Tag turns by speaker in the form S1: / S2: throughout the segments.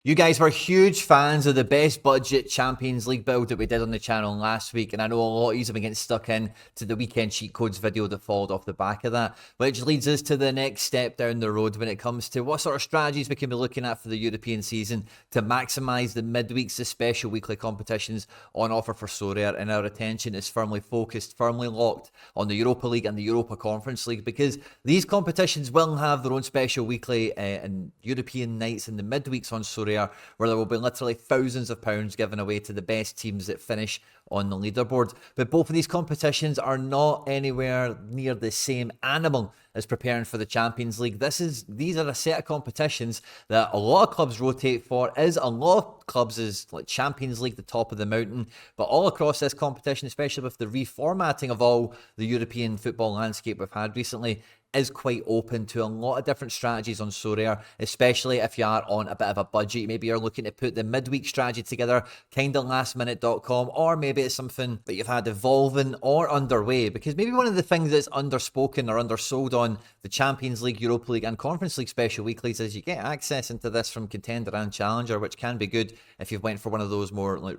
S1: You guys were huge fans of the best budget Champions League build that we did on the channel last week, and I know a lot of you have been getting stuck in to the weekend cheat codes video that followed off the back of that, which leads us to the next step down the road when it comes to what sort of strategies we can be looking at for the European season to maximise the midweeks, the special weekly competitions on offer for Sorare, and our attention is firmly focused, firmly locked on the Europa League and the Europa Conference League, because these competitions will have their own special weekly and European nights in the midweeks on Sorare, where there will be literally thousands of pounds given away to the best teams that finish on the leaderboard. But both of these competitions are not anywhere near the same animal as preparing for the Champions League. These are a set of competitions that a lot of clubs rotate for, as a lot of clubs is like Champions League, the top of the mountain. But all across this competition, especially with the reformatting of all the European football landscape we've had recently, is quite open to a lot of different strategies on Sorare, especially if you are on a bit of a budget. Maybe you're looking to put the midweek strategy together, kind of lastminute.com, or maybe it's something that you've had evolving or underway, because maybe one of the things that's underspoken or undersold on the Champions League, Europa League and Conference League special weeklies is you get access into this from Contender and Challenger, which can be good if you've went for one of those more like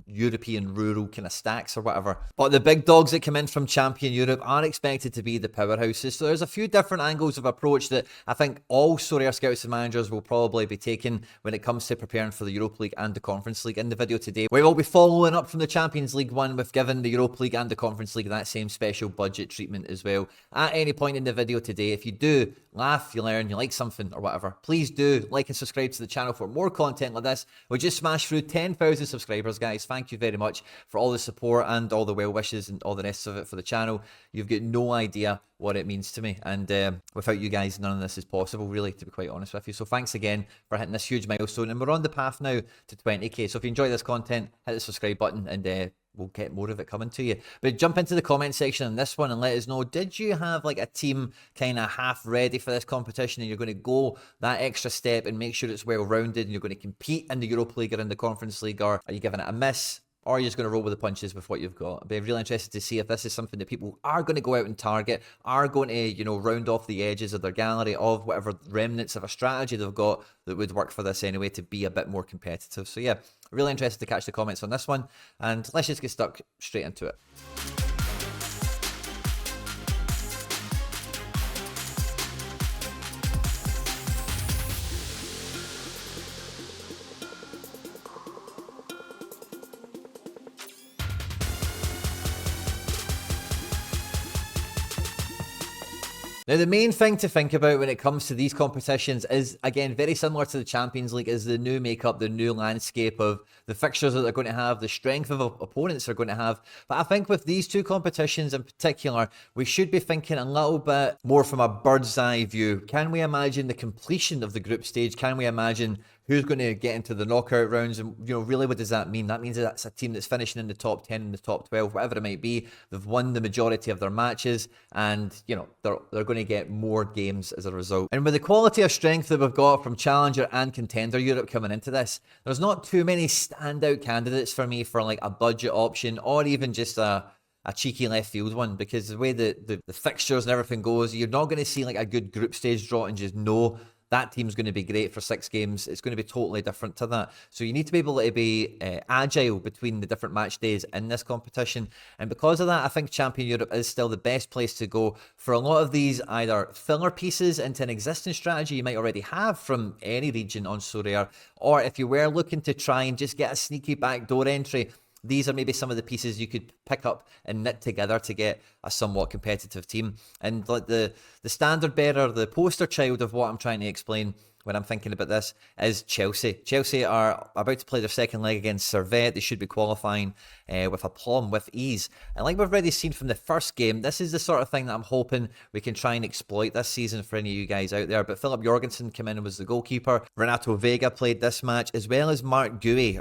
S1: European rural kind of stacks or whatever. But the big dogs that come in from Champion Europe are expected to be the powerhouses. So there's a few different angles of approach that I think all Sorare scouts and managers will probably be taking when it comes to preparing for the Europa League and the Conference League. In the video today, we will be following up from the Champions League one with giving the Europa League and the Conference League that same special budget treatment as well. At any point in the video today, if you do laugh, you learn, you like something or whatever, please do like and subscribe to the channel for more content like this. We just smashed through 10,000 subscribers, guys. Thank you very much for all the support and all the well wishes and all the rest of it for the channel. You've got no idea what it means to me, and without you guys, none of this is possible, really, to be quite honest with you. So thanks again for hitting this huge milestone, and we're on the path now to 20k. So if you enjoy this content, hit the subscribe button, and we'll get more of it coming to you. But jump into the comment section on this one and let us know, did you have like a team kind of half ready for this competition and you're going to go that extra step and make sure it's well rounded and you're going to compete in the Europa League or in the Conference League, or are you giving it a miss? Or you're just going to roll with the punches with what you've got? I'd be really interested to see if this is something that people are going to go out and target, are going to, round off the edges of their gallery of whatever remnants of a strategy they've got that would work for this anyway to be a bit more competitive. So yeah, really interested to catch the comments on this one, and let's just get stuck straight into it. Now, the main thing to think about when it comes to these competitions is, again, very similar to the Champions League, is the new makeup, the new landscape of the fixtures that they're going to have, the strength of opponents they're going to have. But I think with these two competitions in particular, we should be thinking a little bit more from a bird's eye view. Can we imagine the completion of the group stage? Can we imagine who's going to get into the knockout rounds? And, really, what does that mean? That means that's a team that's finishing in the top 10, in the top 12, whatever it might be. They've won the majority of their matches, and, they're going to get more games as a result. And with the quality of strength that we've got from Challenger and Contender Europe coming into this, there's not too many standout candidates for me for like a budget option or even just a cheeky left field one, because the way the fixtures and everything goes, you're not going to see like a good group stage draw and just know that team's going to be great for 6 games. It's going to be totally different to that. So you need to be able to be agile between the different match days in this competition. And because of that, I think Champion Europe is still the best place to go for a lot of these either filler pieces into an existing strategy you might already have from any region on Sorare, or if you were looking to try and just get a sneaky backdoor entry, these are maybe some of the pieces you could pick up and knit together to get a somewhat competitive team. And like the standard bearer, the poster child of what I'm trying to explain when I'm thinking about this is Chelsea. Chelsea are about to play their second leg against Servette. They should be qualifying with aplomb, with ease. And like we've already seen from the first game, this is the sort of thing that I'm hoping we can try and exploit this season for any of you guys out there. But Philip Jorgensen came in and was the goalkeeper. Renato Vega played this match, as well as Mark Guy,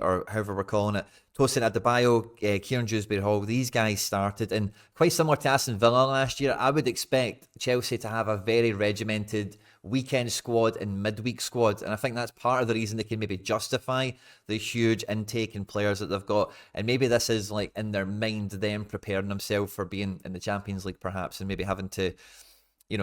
S1: or however we're calling it. Tosin Adebayo, Kieran Dewsbury Hall, these guys started. And quite similar to Aston Villa last year, I would expect Chelsea to have a very regimented weekend squad and midweek squad, and I think that's part of the reason they can maybe justify the huge intake in players that they've got. And maybe this is like in their mind, them preparing themselves for being in the Champions League perhaps, and maybe having to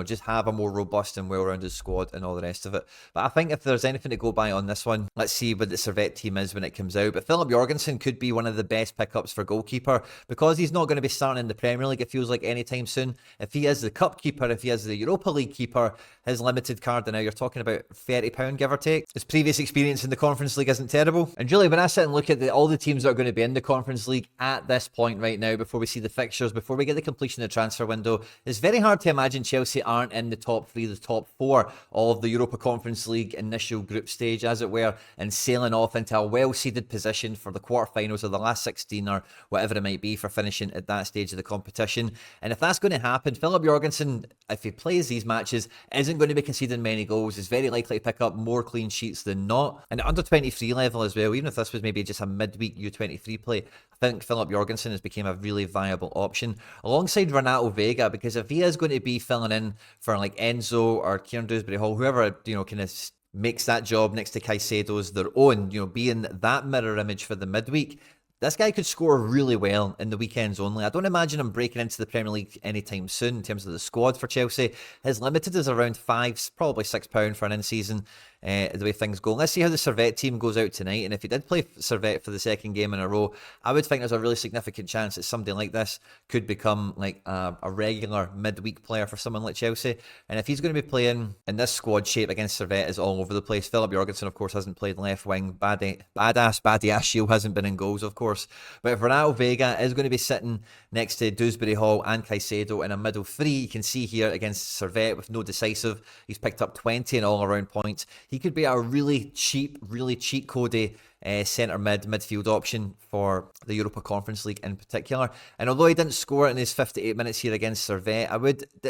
S1: just have a more robust and well-rounded squad and all the rest of it. But I think if there's anything to go by on this one, let's see what the Servette team is when it comes out. But Philip Jorgensen could be one of the best pickups for goalkeeper because he's not going to be starting in the Premier League, it feels like, anytime soon. If he is the Cup keeper, if he is the Europa League keeper, his limited card, now you're talking about £30, give or take. His previous experience in the Conference League isn't terrible. And Julie, when I sit and look at all the teams that are going to be in the Conference League at this point right now, before we see the fixtures, before we get the completion of the transfer window, it's very hard to imagine Chelsea aren't in the top 3, the top 4 of the Europa Conference League initial group stage, as it were, and sailing off into a well-seeded position for the quarterfinals or the last 16 or whatever it might be for finishing at that stage of the competition. And if that's going to happen, Philip Jorgensen, if he plays these matches, isn't going to be conceding many goals. Is very likely to pick up more clean sheets than not. And at under 23 level as well, even if this was maybe just a midweek U23 play, I think Philip Jorgensen has become a really viable option alongside Renato Vega, because if he is going to be filling in for like Enzo or Kieran Dewsbury Hall, whoever, kind of makes that job next to Caicedo's their own, being that mirror image for the midweek, this guy could score really well in the weekends only. I don't imagine him breaking into the Premier League anytime soon in terms of the squad for Chelsea. His limited is around £5, probably £6 for an in-season, the way things go. Let's see how the Servette team goes out tonight. And if he did play Servette for the second game in a row, I would think there's a really significant chance that somebody like this could become like a regular midweek player for someone like Chelsea. And if he's going to be playing in this squad shape against Servette is all over the place. Philip Jorgensen, of course, hasn't played left wing. Badiashile hasn't been in goals, of course. But if Renato Vega is going to be sitting next to Dewsbury Hall and Caicedo in a middle 3, you can see here against Servette with no decisive, he's picked up 20 in all-around points. He could be a really cheap codey centre midfield option for the Europa Conference League in particular. And although he didn't score in his 58 minutes here against Servette,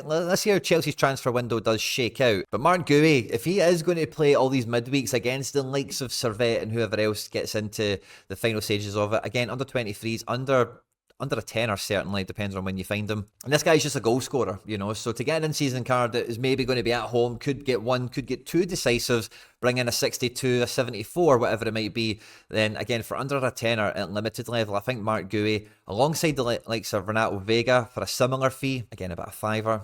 S1: let's see how Chelsea's transfer window does shake out. But Mark Guéhi, if he is going to play all these midweeks against the likes of Servette and whoever else gets into the final stages of it, again, under 23s, under a tenner, certainly, depends on when you find him. And this guy's just a goal scorer, so to get an in-season card that is maybe going to be at home, could get 1, could get 2 decisives, bring in a 62, a 74, whatever it might be, then again, for under a tenner at limited level, I think Mark Guéhi, alongside the likes of Renato Vega for a similar fee, again, about a £5,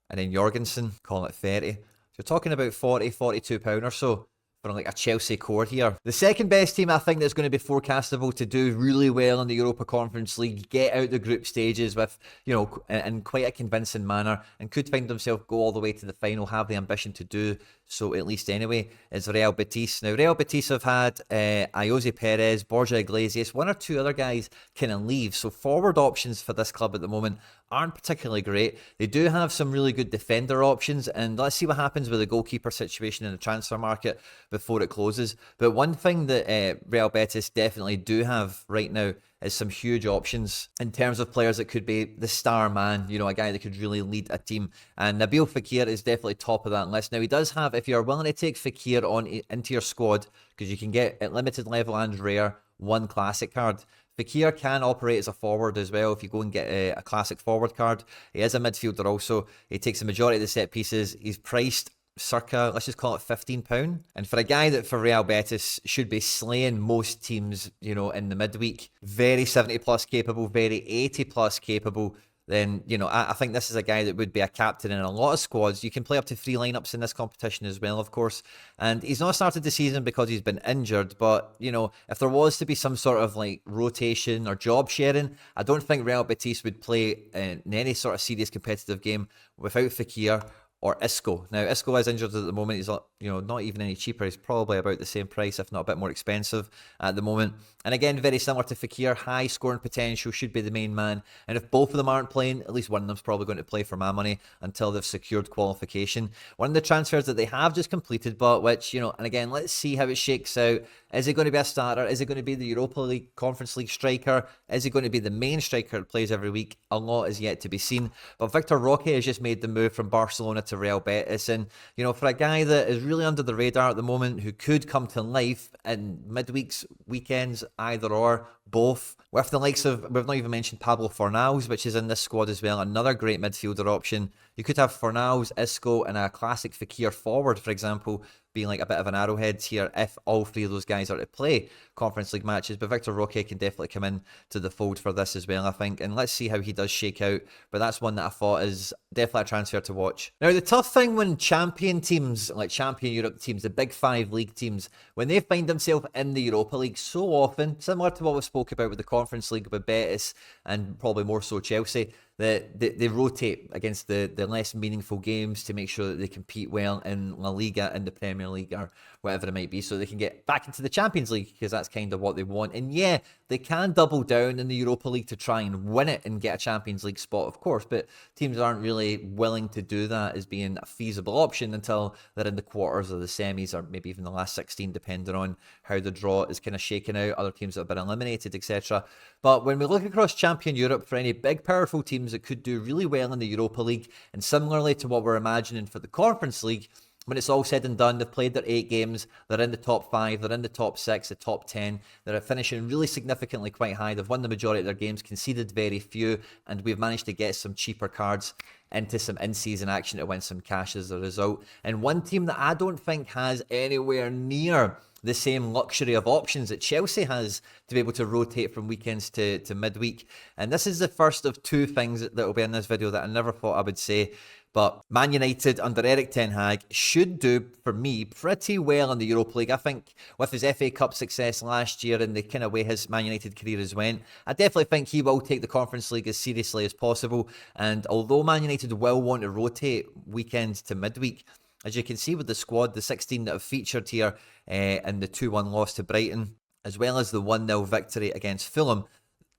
S1: and then Jorgensen, call it 30. So you're talking about £42 or so for like a Chelsea core here. The second best team I think that's going to be forecastable to do really well in the Europa Conference League, get out the group stages with, in quite a convincing manner, and could find themselves go all the way to the final, have the ambition to do so at least anyway, is Real Betis. Now, Real Betis have had Ayoze Perez, Borja Iglesias, 1 or 2 other guys kind of leave. So forward options for this club at the moment aren't particularly great. They do have some really good defender options, and let's see what happens with the goalkeeper situation in the transfer market before it closes. But one thing that Real Betis definitely do have right now is some huge options in terms of players that could be the star man, a guy that could really lead a team. And Nabil Fekir is definitely top of that list. Now, he does have, if you're willing to take Fekir on into your squad, because you can get at limited level and rare 1 classic card. Fekir can operate as a forward as well if you go and get a classic forward card. He is a midfielder also. He takes the majority of the set pieces. He's priced circa, let's just call it £15. And for a guy that for Real Betis should be slaying most teams, in the midweek, very 70 plus capable, very 80 plus capable, then, I think this is a guy that would be a captain in a lot of squads. You can play up to 3 lineups in this competition as well, of course. And he's not started the season because he's been injured, but, if there was to be some sort of like rotation or job sharing, I don't think Real Betis would play in any sort of serious competitive game without Fekir or Isco. Now, Isco is injured at the moment. He's not even any cheaper. He's probably about the same price, if not a bit more expensive at the moment. And again, very similar to Fekir, high scoring potential, should be the main man. And if both of them aren't playing, at least one of them's probably going to play for my money until they've secured qualification. One of the transfers that they have just completed, but which, and again, let's see how it shakes out. Is it going to be a starter? Is it going to be the Europa League, Conference League striker? Is it going to be the main striker that plays every week? A lot is yet to be seen. But Victor Roque has just made the move from Barcelona to Real Betis. And, for a guy that is really under the radar at the moment, who could come to life in midweeks, weekends, either or, both. With the likes of, we've not even mentioned Pablo Fornals, which is in this squad as well, another great midfielder option. You could have Fornals, Isco, and a classic Fekir forward, for example, being like a bit of an arrowhead here if all three of those guys are to play Conference League matches. But Victor Roque can definitely come in to the fold for this as well, I think. And let's see how he does shake out. But that's one that I thought is definitely a transfer to watch. Now, the tough thing when champion teams, like Champion Europe teams, the big five league teams, when they find themselves in the Europa League so often, similar to what we spoke about with the Conference League with Betis and probably more so Chelsea, that they rotate against the less meaningful games to make sure that they compete well in La Liga, in the Premier League, or whatever it might be, so they can get back into the Champions League, because that's kind of what they want. And yeah, they can double down in the Europa League to try and win it and get a Champions League spot, of course, but teams aren't really willing to do that as being a feasible option until they're in the quarters or the semis, or maybe even the last 16, depending on how the draw is kind of shaken out, other teams that have been eliminated, etc. But when we look across Champion Europe for any big, powerful teams that could do really well in the Europa League, and similarly to what we're imagining for the Conference League, when it's all said and done, they've played their 8 games, they're in the top 5, they're in the top 6, the top 10, they're finishing really significantly quite high, they've won the majority of their games, conceded very few, and we've managed to get some cheaper cards into some in-season action to win some cash as a result. And one team that I don't think has anywhere near the same luxury of options that Chelsea has to be able to rotate from weekends to midweek. And this is the first of 2 things that will be in this video that I never thought I would say. But Man United under Erik ten Hag should do, for me, pretty well in the Europa League. I think with his FA Cup success last year and the kind of way his Man United career has went, I definitely think he will take the Conference League as seriously as possible. And although Man United will want to rotate weekend to midweek, as you can see with the squad, the 16 that have featured here and the 2-1 loss to Brighton, as well as the 1-0 victory against Fulham,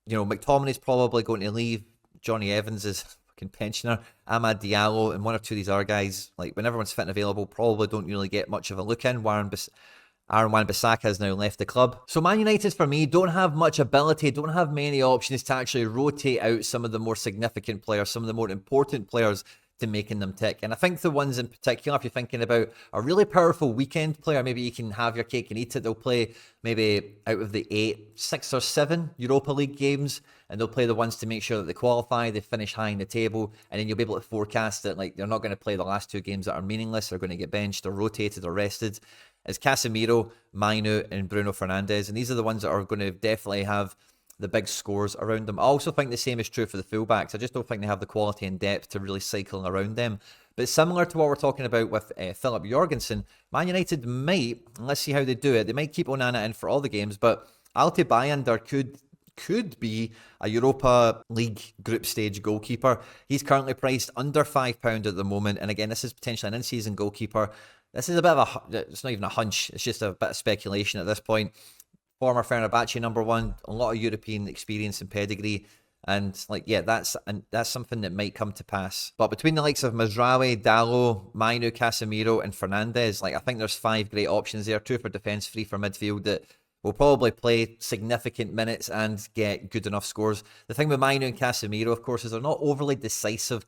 S1: you know, McTominay's probably going to leave. Johnny Evans is fucking pensioner. Amad Diallo and one or two of these other guys, like when everyone's fit and available, probably don't really get much of a look in. Aaron Wan-Bissaka has now left the club. So Man United, for me, don't have much ability, don't have many options to actually rotate out some of the more significant players, some of the more important players to making them tick. And I think the ones in particular, if you're thinking about a really powerful weekend player, maybe you can have your cake and eat it. They'll play maybe out of the 8, 6 or 7 Europa League games, and they'll play the ones to make sure that they qualify, they finish high in the table, and then you'll be able to forecast that like they're not going to play the last 2 games that are meaningless, they're going to get benched or rotated or rested. It's Casemiro, Mainu, and Bruno Fernandes, and these are the ones that are going to definitely have the big scores around them. I also think the same is true for the fullbacks. I just don't think they have the quality and depth to really cycle around them. But similar to what we're talking about with Philip Jorgensen, Man United might, and let's see how they do it, they might keep Onana in for all the games, but Alti Bayandar could be a Europa League group stage goalkeeper. He's currently priced under £5 at the moment, and again, this is potentially an in-season goalkeeper. This is a bit of it's not even a hunch, it's just a bit of speculation at this point. Former Fenerbahce #1, a lot of European experience and pedigree, and like, yeah, that's something that might come to pass. But between the likes of Mazraoui, Dalot, Mainu, Casemiro, and Fernandes, like I think there's 5 great options there, 2 for defence, 3 for midfield that will probably play significant minutes and get good enough scores. The thing with Mainu and Casemiro, of course, is they're not overly decisive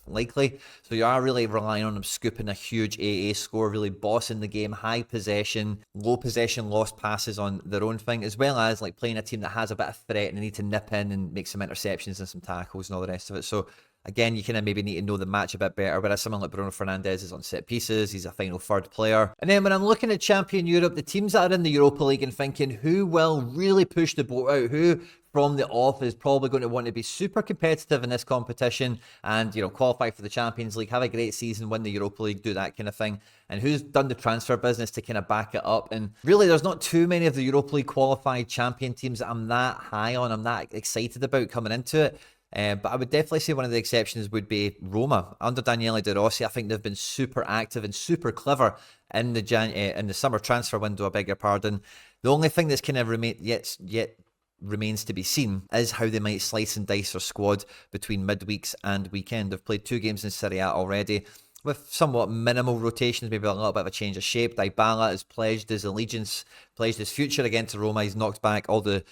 S1: likely. So you are really relying on them scooping a huge AA score, really bossing the game, high possession, low possession, lost passes on their own thing, as well as like playing a team that has a bit of threat and they need to nip in and make some interceptions and some tackles and all the rest of it. So again, you kind of maybe need to know the match a bit better, whereas someone like Bruno Fernandes is on set pieces, he's a final third player. And then when I'm looking at Champion Europe, the teams that are in the Europa League and thinking who will really push the boat out, who from the off is probably going to want to be super competitive in this competition and, you know, qualify for the Champions League, have a great season, win the Europa League, do that kind of thing, and who's done the transfer business to kind of back it up. And really, there's not too many of the Europa League qualified champion teams that I'm that high on, I'm that excited about coming into it. But I would definitely say one of the exceptions would be Roma. Under Daniele De Rossi, I think they've been super active and super clever in the summer transfer window, I beg your pardon. The only thing that's kind of remains to be seen is how they might slice and dice their squad between midweeks and weekend. They've played 2 games in Serie A already, with somewhat minimal rotations, maybe a little bit of a change of shape. Dybala has pledged his allegiance, pledged his future again to Roma. He's knocked back all the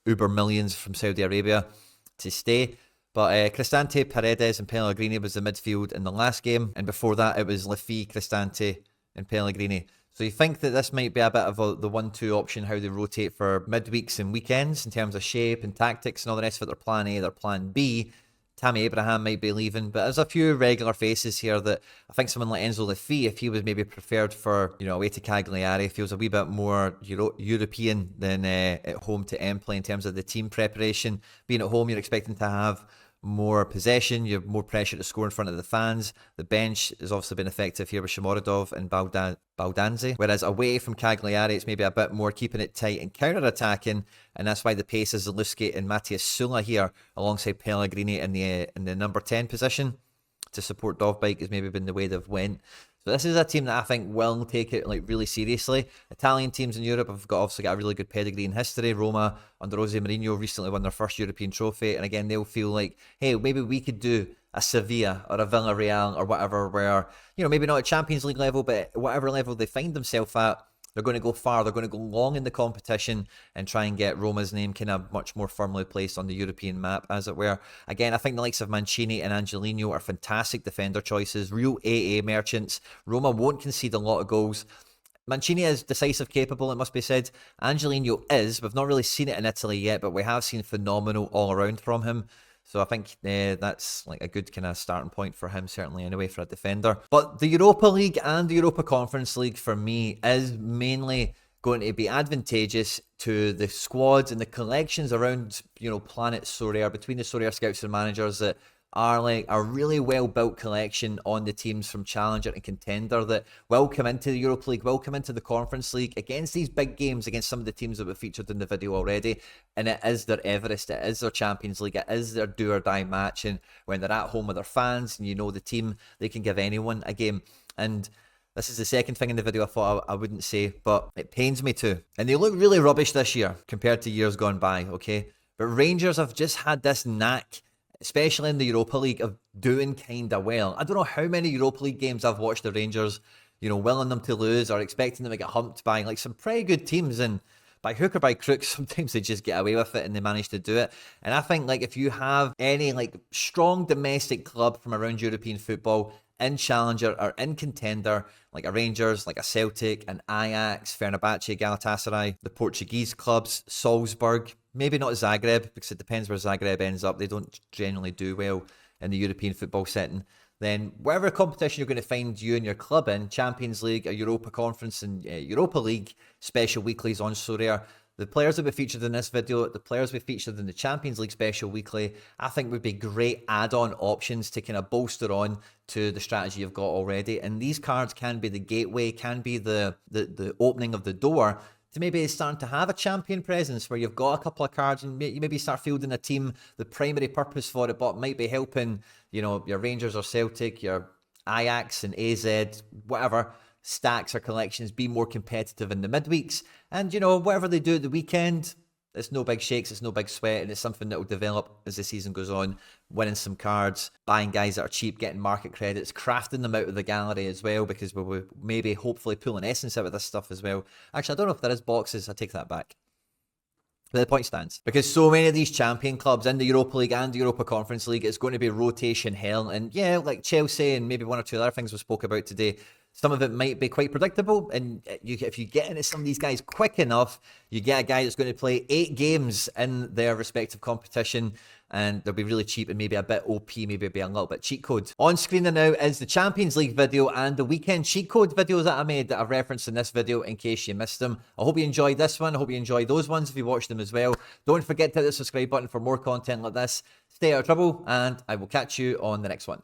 S1: uber millions from Saudi Arabia to stay. But Cristante, Paredes and Pellegrini was the midfield in the last game, and before that it was Laffi, Cristante and Pellegrini. So you think that this might be a bit of the 1-2 option, how they rotate for midweeks and weekends in terms of shape and tactics and all the rest of it. Their plan A, their plan B. Tammy Abraham might be leaving, but there's a few regular faces here that I think someone like Enzo Lefebvre, if he was maybe preferred for, away to Cagliari, feels a wee bit more European than at home to Empoli in terms of the team preparation. Being at home, you're expecting to have more possession, you have more pressure to score in front of the fans. The bench has obviously been effective here with Shomurodov and Baldanzi, whereas away from Cagliari, it's maybe a bit more keeping it tight and counter-attacking, and that's why the pace is Zaluski and Matthias Sula here, alongside Pellegrini in the number 10 position to support Dovbike has maybe been the way they've went. So this is a team that I think will take it really seriously. Italian teams in Europe have obviously got a really good pedigree in history. Roma under Jose Mourinho recently won their first European trophy, and again they'll feel like, hey, maybe we could do a Sevilla or a Villarreal or whatever, where maybe not at Champions League level, but at whatever level they find themselves at, they're going to go far, they're going to go long in the competition and try and get Roma's name kind of much more firmly placed on the European map, as it were. Again, I think the likes of Mancini and Angelino are fantastic defender choices, real AA merchants. Roma won't concede a lot of goals. Mancini is decisive capable, it must be said. Angelino is. We've not really seen it in Italy yet, but we have seen phenomenal all-around from him. So I think that's like a good kind of starting point for him, certainly anyway, for a defender. But the Europa League and the Europa Conference League for me is mainly going to be advantageous to the squads and the collections around, Planet Sorare, between the Sorare scouts and managers, that are like a really well-built collection on the teams from Challenger and Contender that will come into the Europa League, will come into the Conference League against these big games, against some of the teams that were featured in the video already. And it is their Everest, it is their Champions League, it is their do-or-die match. And when they're at home with their fans and the team, they can give anyone a game. And this is the second thing in the video I thought I wouldn't say, but it pains me to. And they look really rubbish this year compared to years gone by, okay? But Rangers have just had this knack, especially in the Europa League, of doing kind of well. I don't know how many Europa League games I've watched the Rangers, willing them to lose or expecting them to get humped by like some pretty good teams, and by hook or by crook, sometimes they just get away with it and they manage to do it. And I think like if you have any like strong domestic club from around European football in Challenger or in Contender, like a Rangers, like a Celtic, an Ajax, Fenerbahce, Galatasaray, the Portuguese clubs, Salzburg, maybe not Zagreb, because it depends where Zagreb ends up. They don't generally do well in the European football setting. Then whatever competition you're going to find you and your club in, Champions League, a Europa Conference and Europa League special weeklies on Sorare, the players that we featured in this video, the players we featured in the Champions League special weekly, I think would be great add-on options to kind of bolster on to the strategy you've got already. And these cards can be the gateway, can be the opening of the door to maybe starting to have a champion presence where you've got a couple of cards and you maybe start fielding a team. The primary purpose for it, but might be helping, your Rangers or Celtic, your Ajax and AZ, whatever, stacks or collections be more competitive in the midweeks. And, whatever they do at the weekend, it's no big shakes, it's no big sweat, and it's something that will develop as the season goes on, winning some cards, buying guys that are cheap, getting market credits, crafting them out of the gallery as well, because we'll maybe hopefully pull an essence out of this stuff as well. Actually, I don't know if there is boxes, I take that back. But the point stands, because so many of these champion clubs in the Europa League and the Europa Conference League, it's going to be rotation hell. And yeah, like Chelsea and maybe one or two other things we spoke about today, some of it might be quite predictable, and if you get into some of these guys quick enough, you get a guy that's going to play 8 games in their respective competition, and they'll be really cheap and maybe a bit OP, maybe be a little bit cheat code. On screen now is the Champions League video and the weekend cheat code videos that I made that I've referenced in this video in case you missed them. I hope you enjoyed this one. I hope you enjoyed those ones if you watched them as well. Don't forget to hit the subscribe button for more content like this. Stay out of trouble, and I will catch you on the next one.